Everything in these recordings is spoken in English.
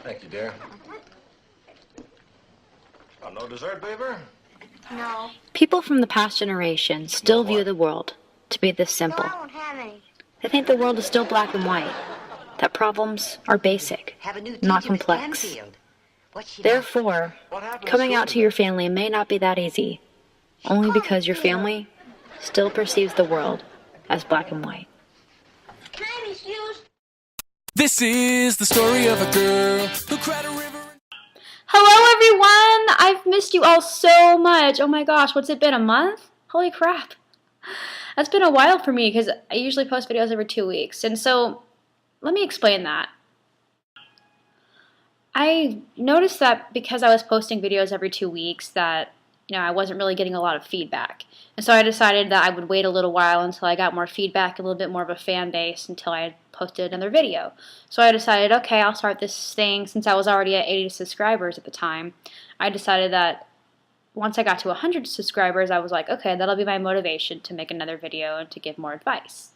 Thank you, dear. Oh, no dessert, Beaver? No. People from the past generation still view the world to be this simple. No, I won't have any. They think the world is still black and white, that problems are basic, not complex. Therefore, coming out to your family may not be that easy, only because your family still perceives the world as black and white. Can I have excused? This is the story of a girl who cried a river. Hello everyone! I've missed you all so much. Oh my gosh, what's it been, a month? Holy crap. That's been a while for me because I usually post videos every 2 weeks. And so, let me explain that. I noticed that because I was posting videos every 2 weeks that, I wasn't really getting a lot of feedback. And so I decided that I would wait a little while until I got more feedback, a little bit more of a fan base, until I had posted another video. So I decided, okay, I'll start this thing. Since I was already at 80 subscribers at the time, I decided that once I got to 100 subscribers, I was like, okay, that'll be my motivation to make another video and to give more advice.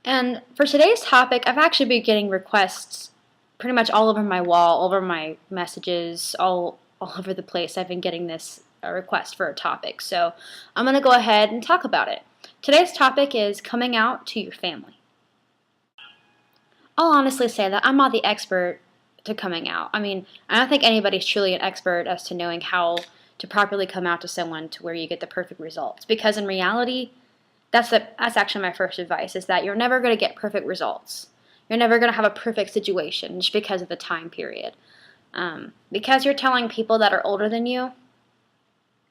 And for today's topic, I've actually been getting requests pretty much all over my wall, all over my messages, all over the place. I've been getting this request for a topic. So I'm going to go ahead and talk about it. Today's topic is coming out to your family. I'll honestly say that I'm not the expert to coming out. I mean, I don't think anybody's truly an expert as to knowing how to properly come out to someone to where you get the perfect results. Because in reality, that's actually my first advice, is that you're never going to get perfect results. You're never going to have a perfect situation just because of the time period. Because you're telling people that are older than you,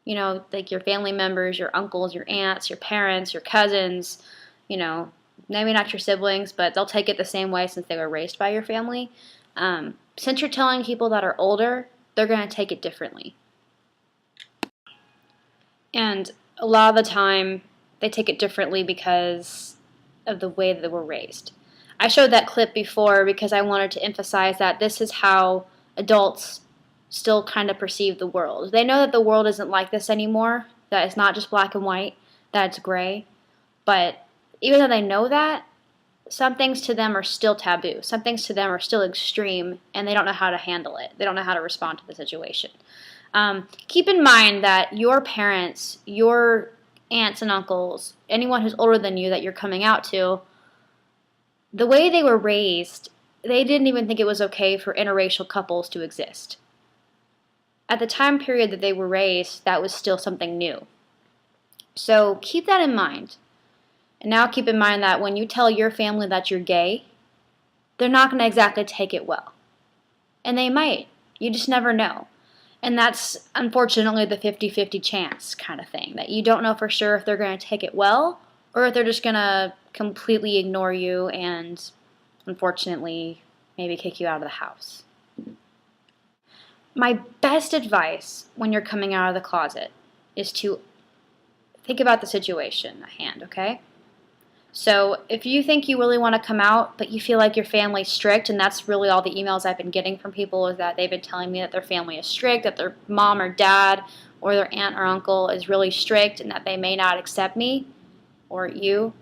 like your family members, your uncles, your aunts, your parents, your cousins, maybe not your siblings, but they'll take it the same way since they were raised by your family. Since you're telling people that are older, they're going to take it differently. And a lot of the time, they take it differently because of the way that they were raised. I showed that clip before because I wanted to emphasize that this is how adults still kind of perceive the world. They know that the world isn't like this anymore, that it's not just black and white, that it's gray. But even though they know that, some things to them are still taboo. Some things to them are still extreme, and they don't know how to handle it. They don't know how to respond to the situation. Keep in mind that your parents, your aunts and uncles, anyone who's older than you that you're coming out to, the way they were raised, they didn't even think it was okay for interracial couples to exist. At the time period that they were raised, that was still something new. So keep that in mind. And now keep in mind that when you tell your family that you're gay, they're not going to exactly take it well. And they might. You just never know. And that's unfortunately the 50-50 chance kind of thing, that you don't know for sure if they're going to take it well or if they're just going to completely ignore you and unfortunately maybe kick you out of the house. My best advice when you're coming out of the closet is to think about the situation at hand, okay? So if you think you really want to come out, but you feel like your family's strict, and that's really all the emails I've been getting from people, is that they've been telling me that their family is strict, that their mom or dad or their aunt or uncle is really strict, and that they may not accept me or you.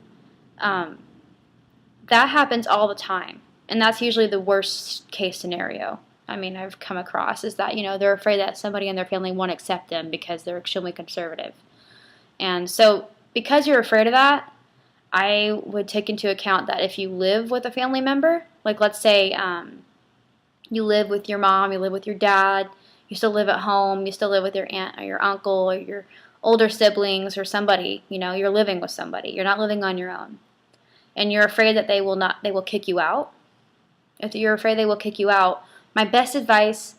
That happens all the time, and that's usually the worst case scenario. I mean, I've come across is that, they're afraid that somebody in their family won't accept them because they're extremely conservative. And so because you're afraid of that, I would take into account that if you live with a family member, like let's say you live with your mom, you live with your dad, you still live at home, you still live with your aunt or your uncle or your older siblings or somebody, you're living with somebody. You're not living on your own. And you're afraid that they will kick you out. If you're afraid they will kick you out, my best advice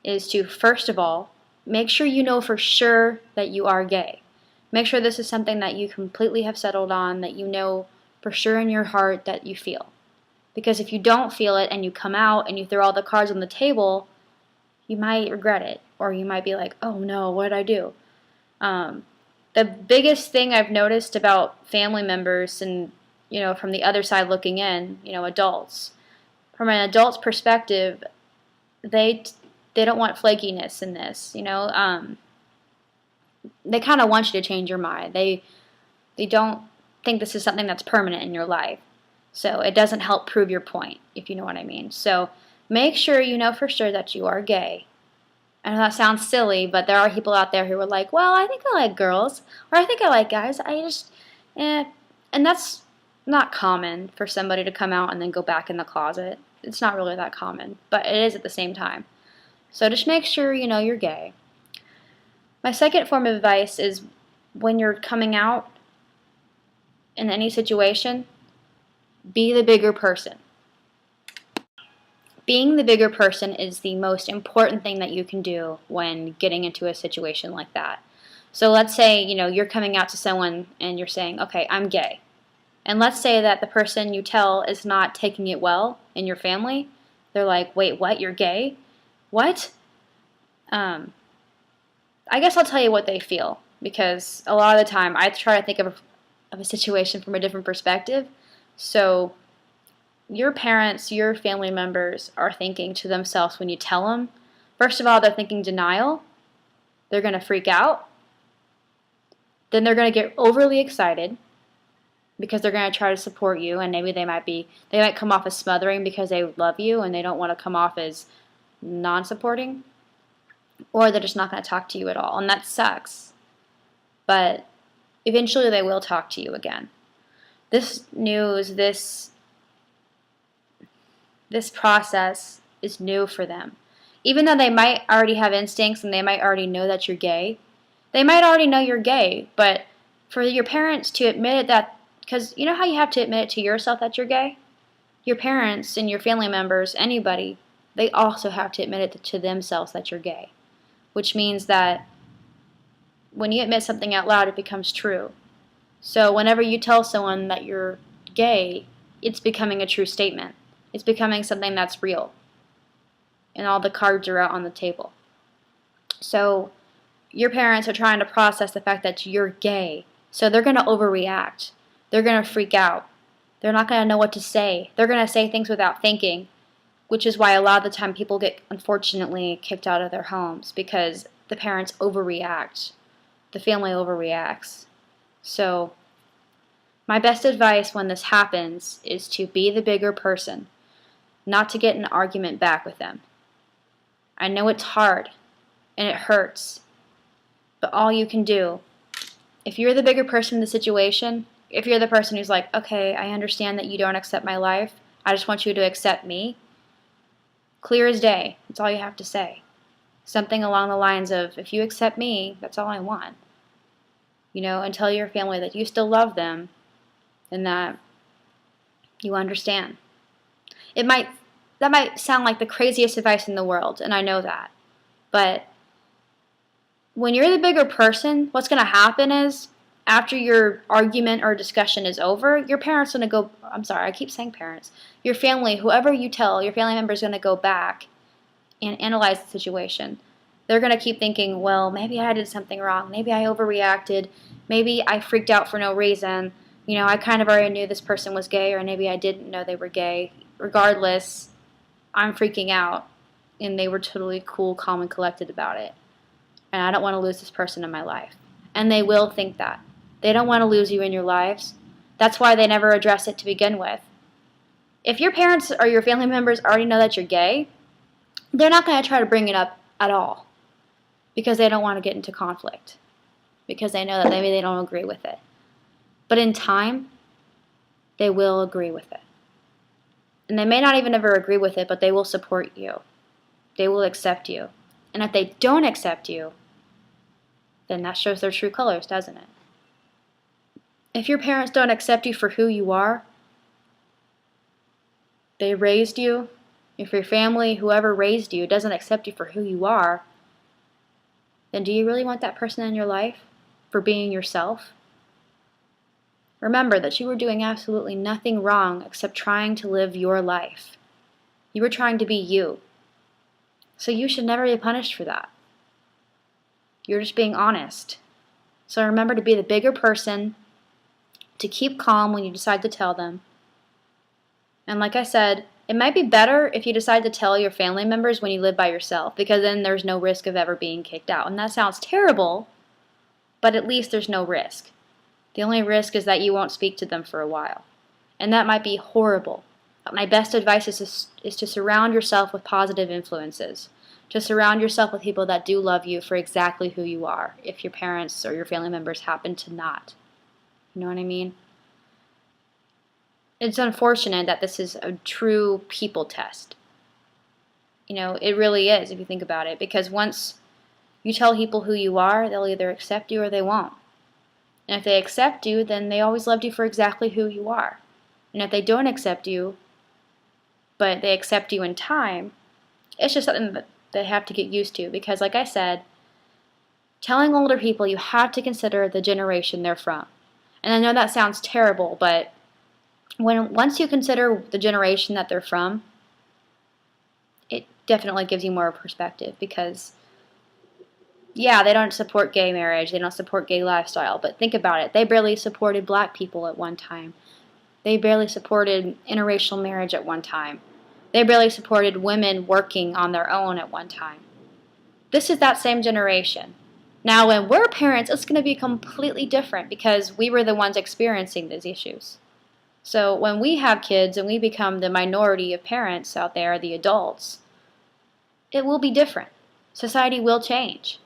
is to, first of all, make sure you know for sure that you are gay. Make sure this is something that you completely have settled on, that you know for sure in your heart that you feel. Because if you don't feel it and you come out and you throw all the cards on the table, you might regret it. Or you might be like, oh no, what did I do? The biggest thing I've noticed about family members and, from the other side looking in, adults, from an adult's perspective, they don't want flakiness in this, they kind of want you to change your mind. They don't think this is something that's permanent in your life. So it doesn't help prove your point, if you know what I mean. So make sure you know for sure that you are gay. I know that sounds silly, but there are people out there who are like, well, I think I like girls, or I think I like guys. And that's not common for somebody to come out and then go back in the closet. It's not really that common, but it is at the same time. So just make sure you know you're gay. My second form of advice is when you're coming out in any situation, be the bigger person. Being the bigger person is the most important thing that you can do when getting into a situation like that. So let's say, you're coming out to someone and you're saying, okay, I'm gay. And let's say that the person you tell is not taking it well in your family. They're like, wait, what? You're gay? What? I guess I'll tell you what they feel, because a lot of the time I try to think of a situation from a different perspective. So your parents, your family members are thinking to themselves when you tell them, first of all, they're thinking denial. They're going to freak out. Then they're going to get overly excited because they're going to try to support you, and maybe they might come off as smothering because they love you and they don't want to come off as non-supporting, or they're just not going to talk to you at all, and that sucks. But eventually they will talk to you again. This news, this process is new for them. Even though they might already have instincts and they might already know that you're gay, they might already know you're gay, but for your parents to admit it, that, because you know how you have to admit it to yourself that you're gay? Your parents and your family members, anybody, they also have to admit it to themselves that you're gay, which means that when you admit something out loud, it becomes true. So whenever you tell someone that you're gay, it's becoming a true statement. It's becoming something that's real. And all the cards are out on the table. So your parents are trying to process the fact that you're gay. So they're going to overreact. They're going to freak out. They're not going to know what to say. They're going to say things without thinking, which is why a lot of the time people get, unfortunately, kicked out of their homes, because the parents overreact. The family overreacts. So my best advice when this happens is to be the bigger person, not to get in an argument back with them. I know it's hard and it hurts, but all you can do, if you're the bigger person in the situation, if you're the person who's like, okay, I understand that you don't accept my life, I just want you to accept me, clear as day, that's all you have to say. Something along the lines of, if you accept me, that's all I want. And tell your family that you still love them and that you understand. That might sound like the craziest advice in the world, and I know that. But when you're the bigger person, what's going to happen is, after your argument or discussion is over, your parents are going to go, I'm sorry, I keep saying parents. Your family, whoever you tell, your family member is going to go back and analyze the situation. They're going to keep thinking, well, maybe I did something wrong. Maybe I overreacted. Maybe I freaked out for no reason. I kind of already knew this person was gay, or maybe I didn't know they were gay. Regardless, I'm freaking out, and they were totally cool, calm, and collected about it. And I don't want to lose this person in my life. And they will think that. They don't want to lose you in your lives. That's why they never address it to begin with. If your parents or your family members already know that you're gay, they're not going to try to bring it up at all, because they don't want to get into conflict, because they know that maybe they don't agree with it. But in time, they will agree with it. And they may not even ever agree with it, but they will support you. They will accept you. And if they don't accept you, then that shows their true colors, doesn't it? If your parents don't accept you for who you are, they raised you. If your family, whoever raised you, doesn't accept you for who you are, then do you really want that person in your life for being yourself? Remember that you were doing absolutely nothing wrong except trying to live your life. You were trying to be you. So you should never be punished for that. You're just being honest. So remember to be the bigger person, to keep calm when you decide to tell them. And like I said, it might be better if you decide to tell your family members when you live by yourself, because then there's no risk of ever being kicked out. And that sounds terrible, but at least there's no risk. The only risk is that you won't speak to them for a while. And that might be horrible. My best advice is to surround yourself with positive influences, to surround yourself with people that do love you for exactly who you are, if your parents or your family members happen to not. You know what I mean? It's unfortunate that this is a true people test. You know, it really is if you think about it, because once you tell people who you are, they'll either accept you or they won't. And if they accept you, then they always loved you for exactly who you are. And if they don't accept you, but they accept you in time, it's just something that they have to get used to. Because like I said, telling older people you have to consider the generation they're from. And I know that sounds terrible, but once you consider the generation that they're from, it definitely gives you more perspective. Because yeah, they don't support gay marriage, they don't support gay lifestyle, but think about it. They barely supported black people at one time. They barely supported interracial marriage at one time. They barely supported women working on their own at one time. This is that same generation. Now, when we're parents, it's going to be completely different because we were the ones experiencing these issues. So when we have kids and we become the minority of parents out there, the adults, it will be different. Society will change.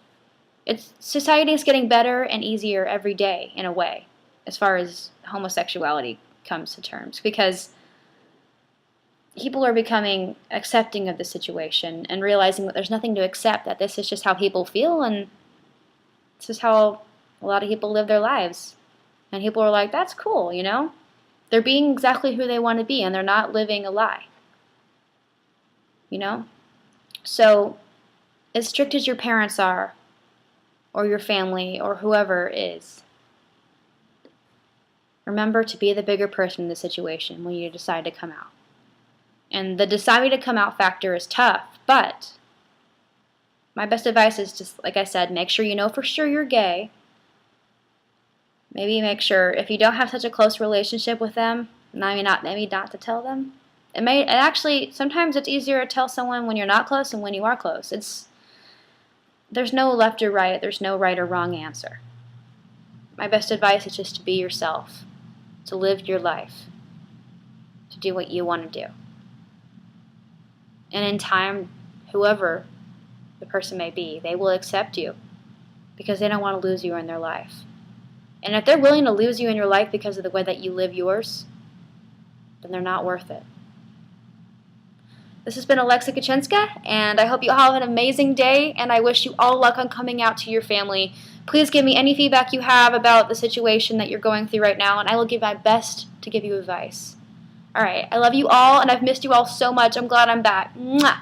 Society is getting better and easier every day in a way, as far as homosexuality comes to terms, because people are becoming accepting of the situation and realizing that there's nothing to accept, that this is just how people feel and this is how a lot of people live their lives. And people are like, that's cool, you know? They're being exactly who they want to be and they're not living a lie. You know? So, as strict as your parents are, or your family, or whoever is, remember to be the bigger person in the situation when you decide to come out. And the deciding to come out factor is tough, but my best advice is just, like I said, make sure you know for sure you're gay. Maybe make sure, if you don't have such a close relationship with them, maybe not to tell them. And actually, sometimes it's easier to tell someone when you're not close than when you are close. There's no left or right, there's no right or wrong answer. My best advice is just to be yourself, to live your life, to do what you want to do. And in time, whoever the person may be, they will accept you because they don't want to lose you in their life. And if they're willing to lose you in your life because of the way that you live yours, then they're not worth it. This has been Alexa Kachinska, and I hope you all have an amazing day, and I wish you all luck on coming out to your family. Please give me any feedback you have about the situation that you're going through right now, and I will give my best to give you advice. All right, I love you all, and I've missed you all so much. I'm glad I'm back. Mwah!